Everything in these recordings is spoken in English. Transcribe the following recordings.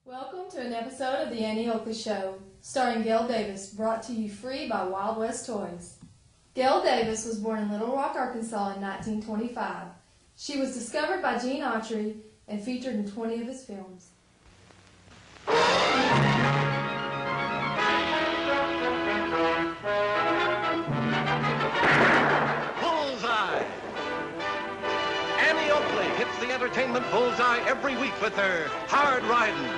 Welcome to an episode of The Annie Oakley Show, starring Gail Davis, brought to you free by Wild West Toys. Gail Davis was born in Little Rock, Arkansas in 1925. She was discovered by Gene Autry and featured in 20 of his films. Bullseye! Annie Oakley hits the entertainment bullseye every week with her Hard Riding.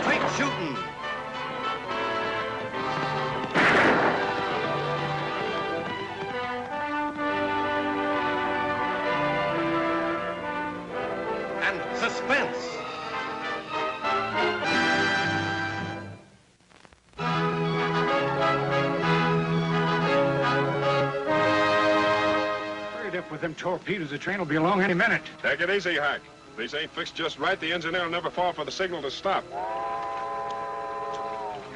Straight shooting. And suspense. Hurry up with them torpedoes. The train will be along any minute. Take it easy, Hack. If these ain't fixed just right, the engineer will never fall for the signal to stop.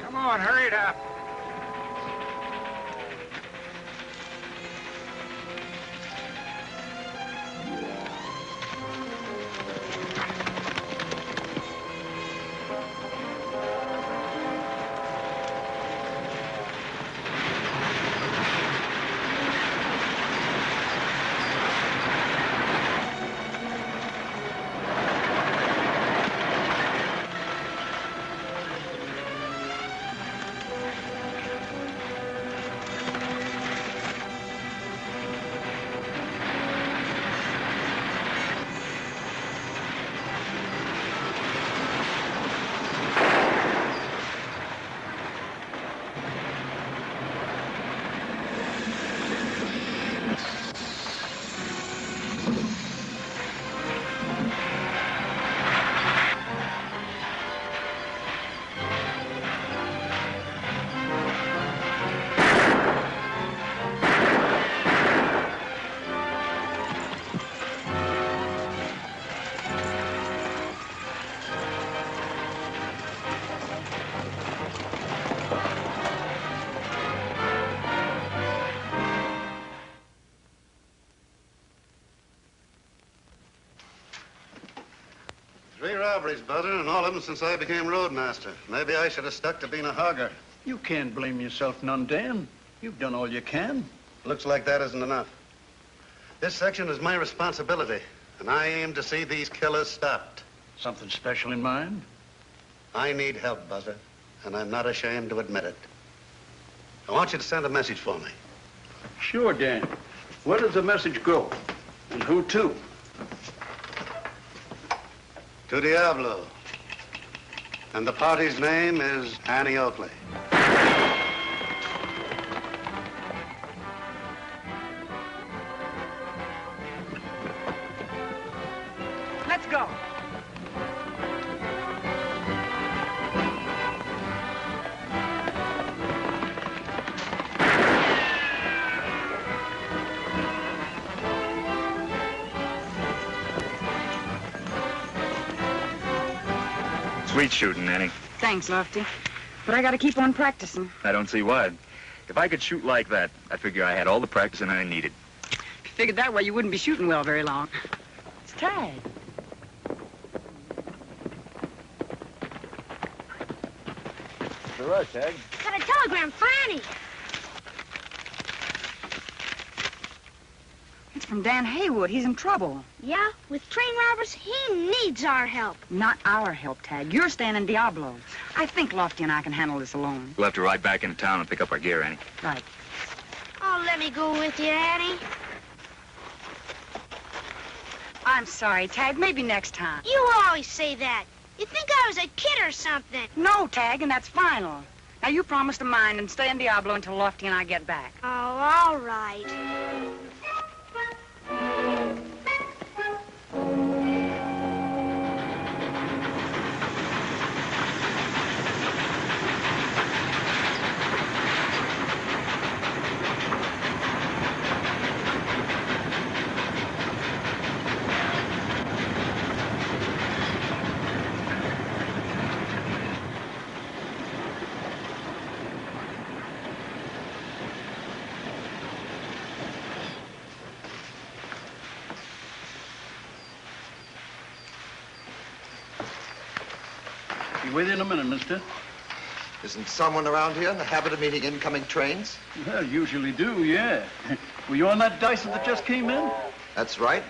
Come on, hurry it up. Three robberies, Buzzard, and all of them since I became roadmaster. Maybe I should have stuck to being a hogger. You can't blame yourself none, Dan. You've done all you can. Looks like that isn't enough. This section is my responsibility, and I aim to see these killers stopped. Something special in mind? I need help, Buzzard, and I'm not ashamed to admit it. I want you to send a message for me. Sure, Dan. Where does the message go? And who to? To Diablo. And the party's name is Annie Oakley. Let's go. Sweet shooting, Annie. Thanks, Lofty. But I gotta keep on practicing. I don't see why. If I could shoot like that, I figure I had all the practicing I needed. If you figured that way, you wouldn't be shooting well very long. It's Tag. All right, Tag. Got a telegram for Annie. It's from Dan Haywood. He's in trouble. Yeah, with train robbers, he needs our help. Not our help, Tag. You're staying in Diablo. I think Lofty and I can handle this alone. We'll have to ride back into town and pick up our gear, Annie. Right. Oh, let me go with you, Annie. I'm sorry, Tag. Maybe next time. You always say that. You think I was a kid or something. No, Tag, and that's final. Now, you promise to mind and stay in Diablo until Lofty and I get back. Oh, all right. Wait in a minute, mister. Isn't someone around here in the habit of meeting incoming trains? Well, usually do, yeah. Were you on that Dyson that just came in? That's right.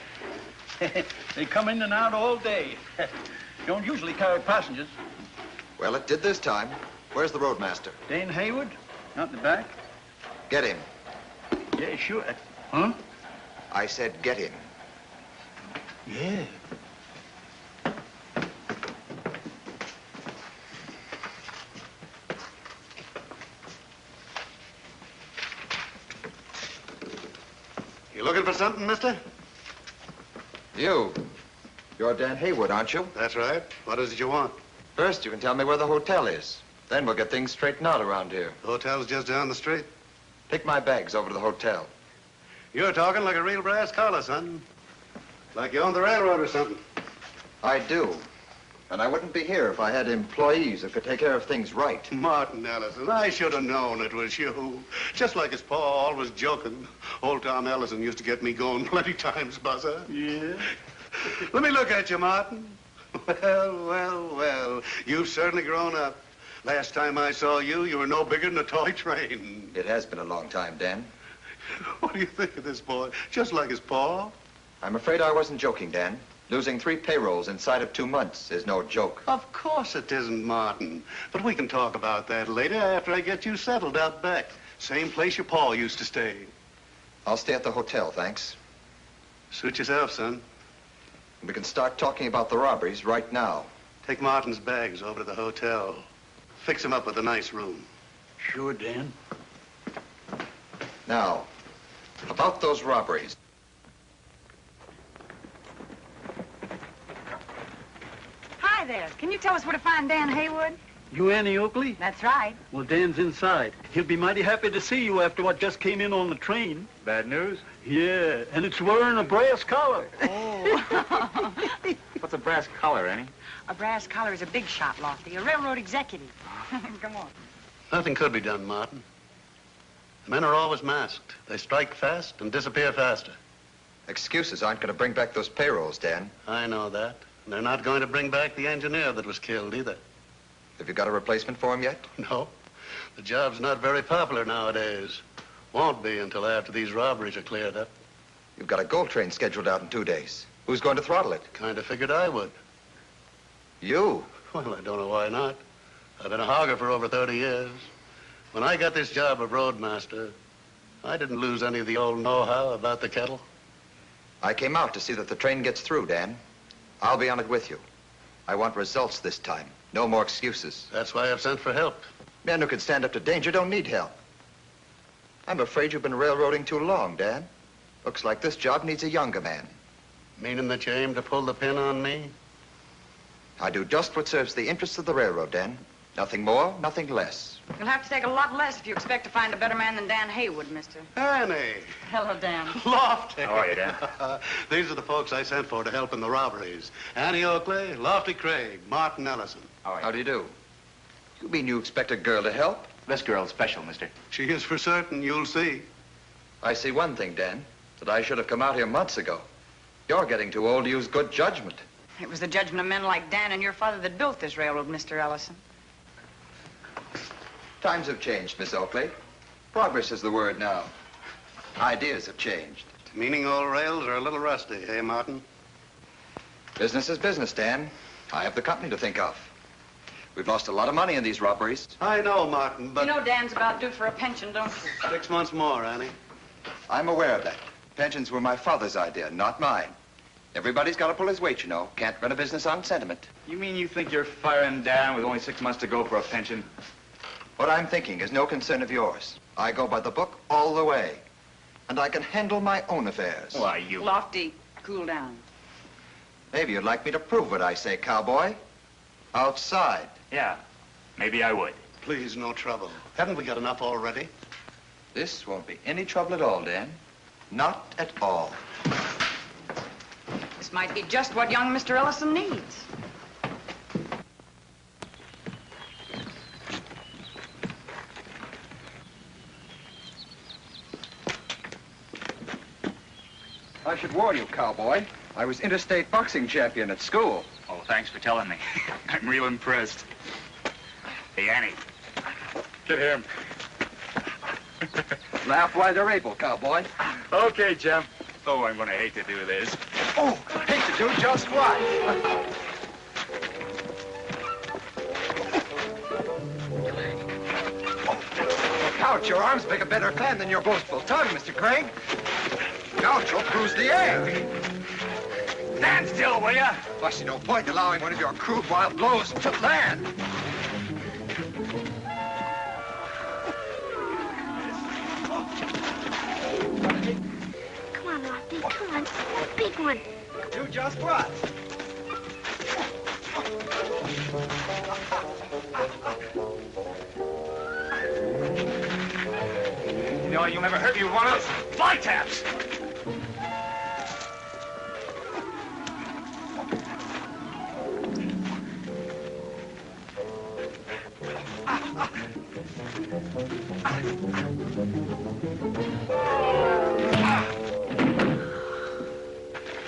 They come in and out all day. Don't usually carry passengers. Well, it did this time. Where's the roadmaster? Dan Haywood, out in the back. Get him. Yeah, sure. Huh? I said get him. Yeah. You looking for something, mister? You're Dan Haywood, aren't you? That's right. What is it you want? First, you can tell me where the hotel is. Then we'll get things straightened out around here. The hotel's just down the street. Take my bags over to the hotel. You're talking like a real brass collar, son. Like you own the railroad or something. I do. And I wouldn't be here if I had employees that could take care of things right. Martin Ellison, I should have known it was you. Just like his pa always joking. Old Tom Ellison used to get me going plenty times, Buzzer. Yeah? Let me look at you, Martin. Well. You've certainly grown up. Last time I saw you, you were no bigger than a toy train. It has been a long time, Dan. What do you think of this boy? Just like his pa? I'm afraid I wasn't joking, Dan. Losing 3 payrolls inside of 2 months is no joke. Of course it isn't, Martin. But we can talk about that later after I get you settled out back. Same place your pa used to stay. I'll stay at the hotel, thanks. Suit yourself, son. We can start talking about the robberies right now. Take Martin's bags over to the hotel. Fix him up with a nice room. Sure, Dan. Now, about those robberies. Hi there. Can you tell us where to find Dan Haywood? You Annie Oakley? That's right. Well, Dan's inside. He'll be mighty happy to see you after what just came in on the train. Bad news? Yeah, and it's wearing a brass collar. Oh. What's a brass collar, Annie? A brass collar is a big shot, Lofty. A railroad executive. Come on. Nothing could be done, Martin. The men are always masked. They strike fast and disappear faster. Excuses aren't going to bring back those payrolls, Dan. I know that. And they're not going to bring back the engineer that was killed either. Have you got a replacement for him yet? No. The job's not very popular nowadays. Won't be until after these robberies are cleared up. You've got a gold train scheduled out in 2 days. Who's going to throttle it? Kind of figured I would. You? Well, I don't know why not. I've been a hogger for over 30 years. When I got this job of roadmaster, I didn't lose any of the old know-how about the kettle. I came out to see that the train gets through, Dan. I'll be on it with you. I want results this time. No more excuses. That's why I've sent for help. Men who can stand up to danger don't need help. I'm afraid you've been railroading too long, Dan. Looks like this job needs a younger man. Meaning that you aim to pull the pin on me? I do just what serves the interests of the railroad, Dan. Nothing more, nothing less. You'll have to take a lot less if you expect to find a better man than Dan Haywood, mister. Annie! Hello, Dan. Lofty! How are you, Dan? These are the folks I sent for to help in the robberies. Annie Oakley, Lofty Craig, Martin Ellison. How do you do? You mean you expect a girl to help? This girl's special, mister. She is for certain, you'll see. I see one thing, Dan, that I should have come out here months ago. You're getting too old to use good judgment. It was the judgment of men like Dan and your father that built this railroad, Mr. Ellison. Times have changed, Miss Oakley. Progress is the word now. Ideas have changed. Meaning old rails are a little rusty, eh, Martin? Business is business, Dan. I have the company to think of. We've lost a lot of money in these robberies. I know, Martin, but... You know Dan's about due for a pension, don't you? 6 months more, Annie. I'm aware of that. Pensions were my father's idea, not mine. Everybody's got to pull his weight, you know. Can't run a business on sentiment. You mean you think you're firing Dan with only 6 months to go for a pension? What I'm thinking is no concern of yours. I go by the book all the way. And I can handle my own affairs. Why, you... Lofty, cool down. Maybe you'd like me to prove what I say, cowboy. Outside. Yeah, maybe I would. Please, no trouble. Haven't we got enough already? This won't be any trouble at all, Dan. Not at all. This might be just what young Mr. Ellison needs. I should warn you, cowboy. I was interstate boxing champion at school. Oh, thanks for telling me. I'm real impressed. Hey, Annie. Get him. Laugh while they're able, cowboy. Okay, Jim. Oh, I'm gonna hate to do this. Oh, hate to do just what? Look out, your arms make a better fan than your boastful tongue, Mr. Craig. Ouch, you'll bruise the egg. Stand still, will ya? Why, see no point allowing one of your crude wild blows to land. Come on, Lofty, come on. A big one. Do just what? You know, you'll never hurt me with one of those fly taps.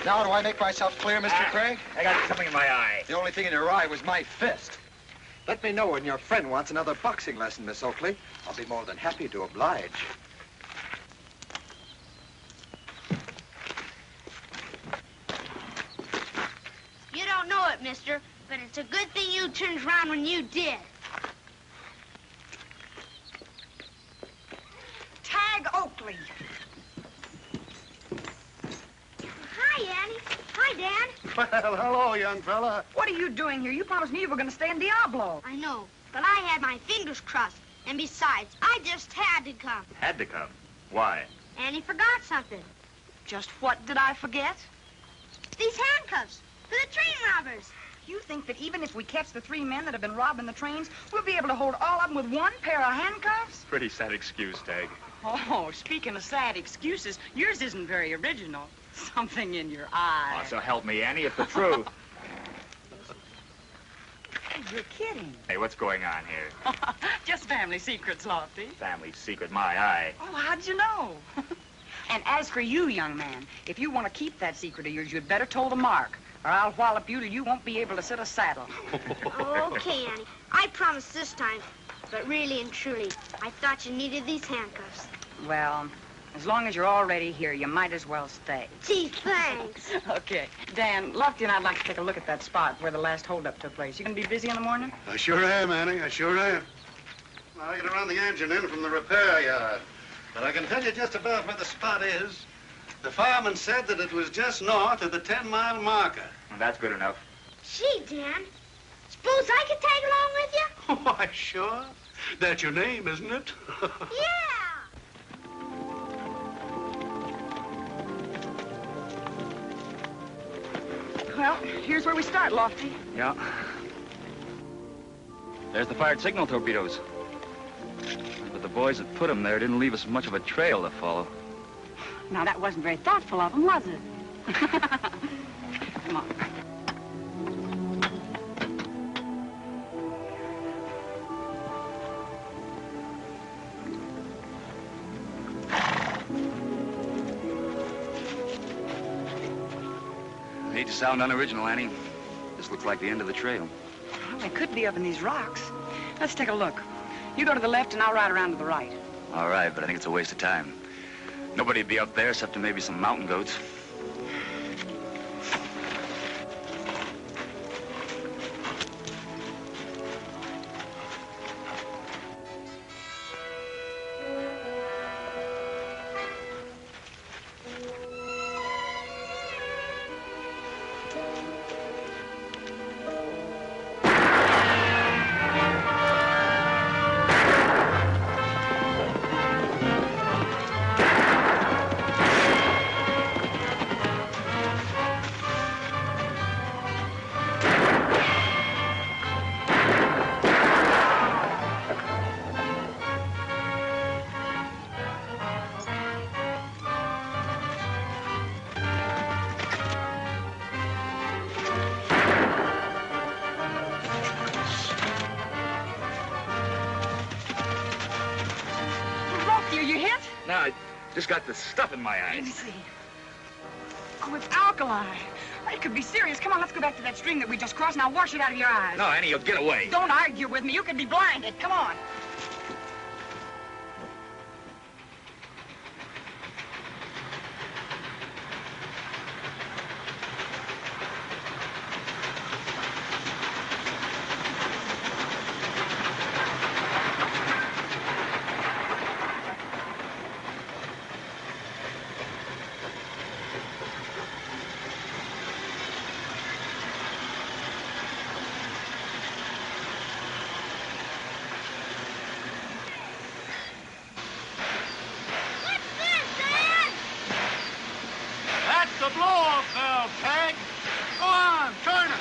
Now do I make myself clear, Mr. Craig? I got something in my eye. The only thing in your eye was my fist. Let me know when your friend wants another boxing lesson, Miss Oakley. I'll be more than happy to oblige. You don't know it, mister, but it's a good thing you turned around when you did. Tag Oakley. Hi, Annie. Hi, Dan. Well, hello, young fella. What are you doing here? You promised me you were going to stay in Diablo. I know, but I had my fingers crossed. And besides, I just had to come. Had to come. Why? Annie forgot something. Just what did I forget? These handcuffs for the train robbers. You think that even if we catch the 3 men that have been robbing the trains, we'll be able to hold all of them with one pair of handcuffs? Pretty sad excuse, Tag. Oh, speaking of sad excuses, yours isn't very original. Something in your eye. Oh, so help me, Annie, it's the truth. You're kidding. Hey, what's going on here? Just family secrets, Lofty. Family secret, my eye. Oh, how'd you know? And as for you, young man, if you want to keep that secret of yours, you'd better toe the mark, or I'll wallop you till you won't be able to sit a saddle. Okay, Annie. I promise this time. But really and truly, I thought you needed these handcuffs. Well, as long as you're already here, you might as well stay. Gee, thanks. Okay. Dan, Lofty and I'd like to take a look at that spot where the last holdup took place. You gonna be busy in the morning? I sure am, Annie. I sure am. I can run the engine in from the repair yard. But I can tell you just about where the spot is. The fireman said that it was just north of the 10-mile marker. Well, that's good enough. Gee, Dan. Suppose I could tag along with you? Why, sure. That's your name, isn't it? Yeah. Well, here's where we start, Lofty. Yeah. There's the fired signal torpedoes. But the boys that put them there didn't leave us much of a trail to follow. Now, that wasn't very thoughtful of them, was it? Come on. I hate to sound unoriginal, Annie. This looks like the end of the trail. Well, they could be up in these rocks. Let's take a look. You go to the left, and I'll ride around to the right. All right, but I think it's a waste of time. Nobody'd be up there except maybe some mountain goats. No, I just got the stuff in my Let me eyes. see. Oh, it's alkali. It could be serious. Come on, let's go back to that stream that we just crossed. Now wash it out of your eyes. No, Annie, you'll get away. Don't argue with me. You could be blinded. Come on. The blow-off valve, Tag. Go on, turn it.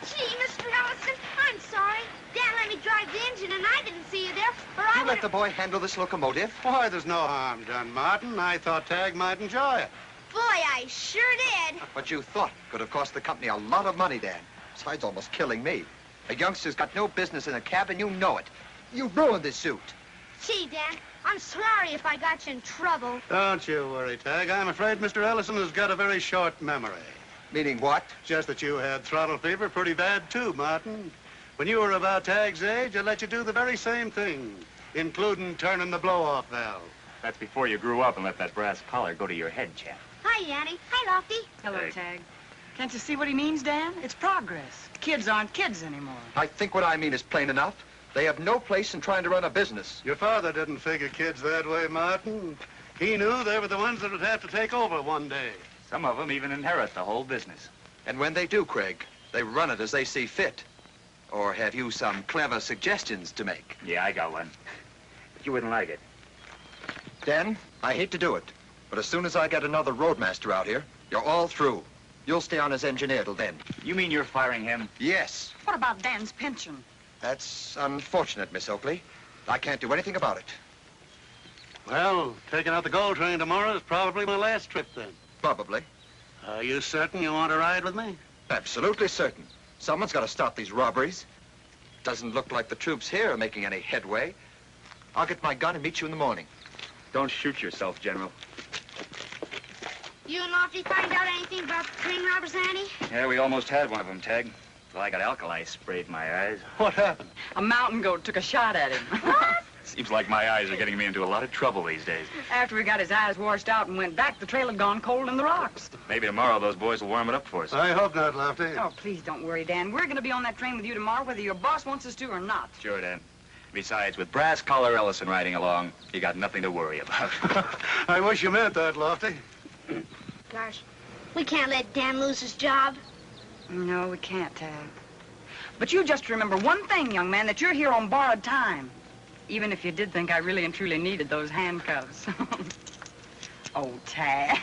Gee, Mr. Ellison, I'm sorry. Dan let me drive the engine and I didn't see you there, or I You let the boy handle this locomotive? Why, there's no harm done, Martin. I thought Tag might enjoy it. Boy, I sure did. What you thought could have cost the company a lot of money, Dan. Besides almost killing me. A youngster's got no business in a cab, and you know it. You ruined this suit. Gee, Dan, I'm sorry if I got you in trouble. Don't you worry, Tag. I'm afraid Mr. Ellison has got a very short memory. Meaning what? Just that you had throttle fever pretty bad, too, Martin. When you were about Tag's age, I let you do the very same thing, including turning the blow-off valve. That's before you grew up and let that brass collar go to your head, chap. Hi, Annie. Hi, Lofty. Hello, Hey. Tag. Can't you see what he means, Dan? It's progress. Kids aren't kids anymore. I think what I mean is plain enough. They have no place in trying to run a business. Your father didn't figure kids that way, Martin. He knew they were the ones that would have to take over one day. Some of them even inherit the whole business. And when they do, Craig, they run it as they see fit. Or have you some clever suggestions to make? Yeah, I got one. But you wouldn't like it. Dan, I hate to do it, but as soon as I get another roadmaster out here, you're all through. You'll stay on as engineer till then. You mean you're firing him? Yes. What about Dan's pension? That's unfortunate, Miss Oakley. I can't do anything about it. Well, taking out the gold train tomorrow is probably my last trip then. Probably. Are you certain you want to ride with me? Absolutely certain. Someone's got to stop these robberies. Doesn't look like the troops here are making any headway. I'll get my gun and meet you in the morning. Don't shoot yourself, General. You and Lofty find out anything about the train robbers, Annie? Yeah, we almost had one of them, Tag. Well, I got alkali sprayed in my eyes. What happened? A mountain goat took a shot at him. What? Seems like my eyes are getting me into a lot of trouble these days. After we got his eyes washed out and went back, the trail had gone cold in the rocks. Maybe tomorrow those boys will warm it up for us. I hope not, Lofty. Oh, please don't worry, Dan. We're going to be on that train with you tomorrow, whether your boss wants us to or not. Sure, Dan. Besides, with Brass Collar Ellison riding along, you got nothing to worry about. I wish you meant that, Lofty. Gosh, we can't let Dan lose his job. No, we can't, Tag. But you just remember one thing, young man, that you're here on borrowed time. Even if you did think I really and truly needed those handcuffs. Oh, Tag.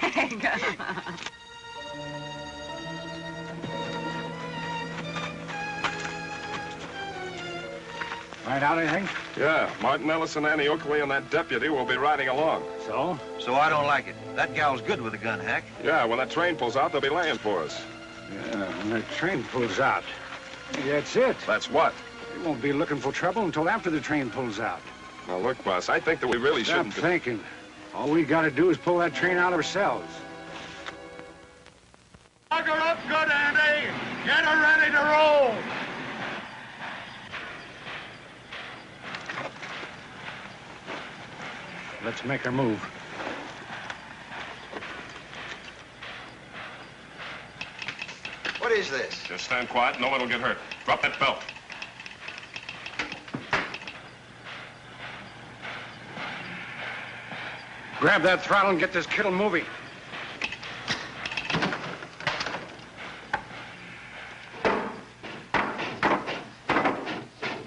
Find out anything? Yeah, Martin Ellison, Annie Oakley, and that deputy will be riding along. So? So I don't like it. That gal's good with a gun, Hack. Yeah, when that train pulls out, they'll be laying for us. Yeah, when the train pulls out. Maybe that's it. That's what? We won't be looking for trouble until after the train pulls out. Now, look, boss, I think that we really Stop shouldn't... thinking. All we gotta do is pull that train out ourselves. Lock her up good, Andy. Get her ready to roll. Let's make her move. What is this? Just stand quiet. No one will get hurt. Drop that belt. Grab that throttle and get this kittle moving.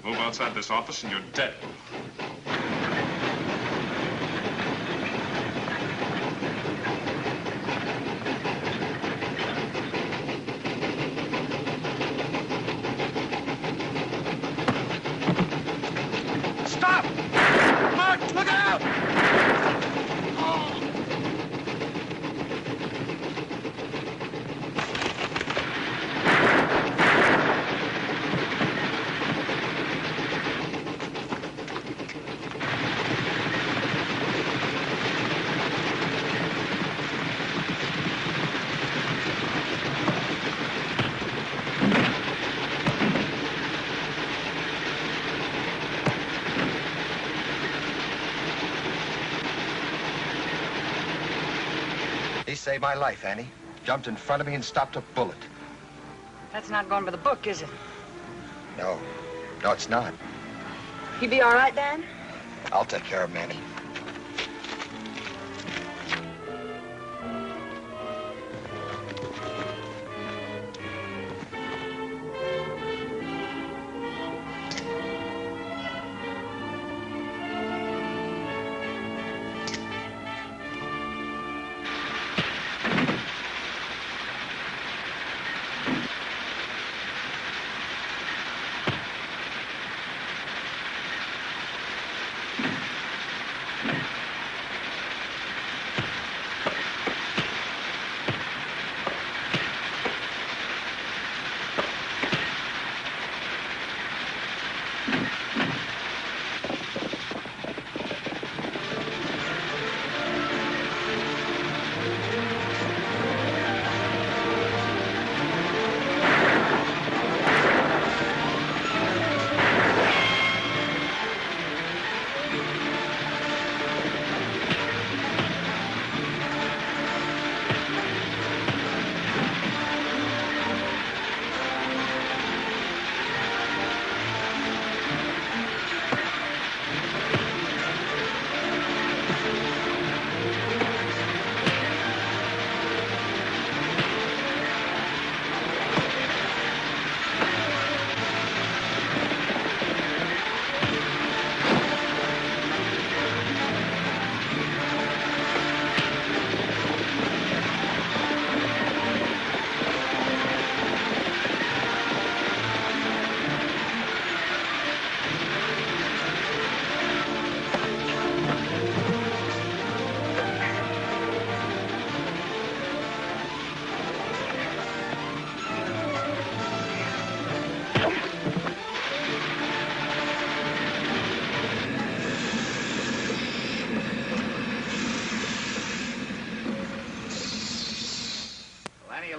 Move outside this office and you're dead. Stop! Mark, look out! saved my life, Annie. Jumped in front of me and stopped a bullet. That's not going by the book, is it? No. No, it's not. You be all right, Dan? I'll take care of him, Annie.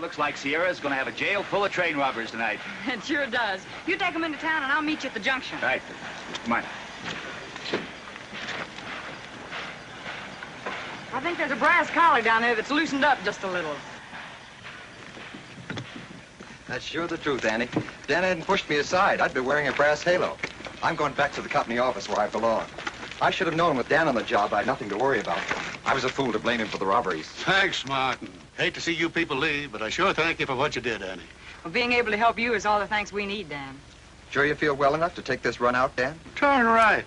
Looks like Sierra's going to have a jail full of train robbers tonight. It sure does. You take them into town, and I'll meet you at the junction. Right. Come on. I think there's a brass collar down there that's loosened up just a little. That's sure the truth, Annie. If Dan hadn't pushed me aside, I'd be wearing a brass halo. I'm going back to the company office where I belong. I should have known with Dan on the job I'd nothing to worry about. I was a fool to blame him for the robberies. Thanks, Martin. Hate to see you people leave, but I sure thank you for what you did, Annie. Well, being able to help you is all the thanks we need, Dan. Sure you feel well enough to take this run out, Dan? Turn right.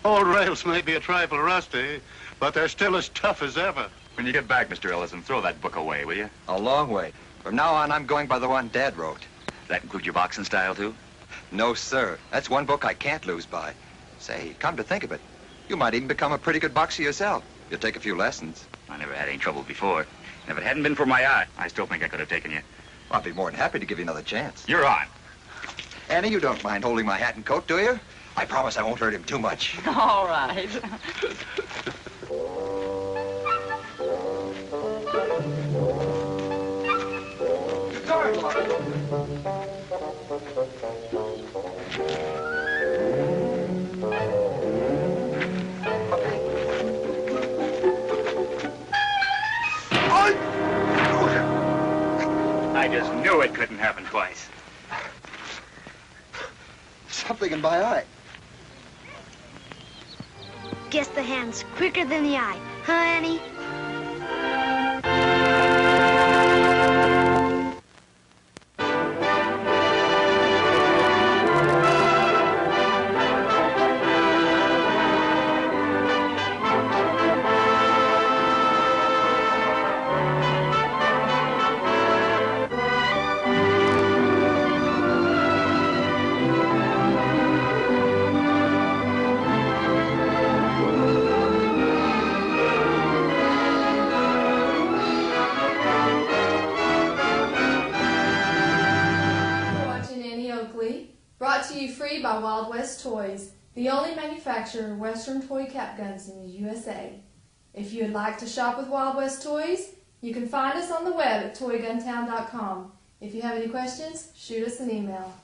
Old rails may be a trifle rusty, but they're still as tough as ever. When you get back, Mr. Ellison, throw that book away, will you? A long way. From now on, I'm going by the one Dad wrote. Does that include your boxing style, too? No, sir. That's one book I can't lose by. Say, come to think of it, you might even become a pretty good boxer yourself. You'll take a few lessons. I never had any trouble before. And if it hadn't been for my eye, I still think I could have taken you. I'd be more than happy to give you another chance. You're on. Annie, you don't mind holding my hat and coat, do you? I promise I won't hurt him too much. All right. Sorry, Martin. I just knew it couldn't happen twice. Something in my eye. Guess the hand's quicker than the eye. Huh, Annie? Brought to you free by Wild West Toys, the only manufacturer of Western toy cap guns in the USA. If you would like to shop with Wild West Toys, you can find us on the web at toyguntown.com. If you have any questions, shoot us an email.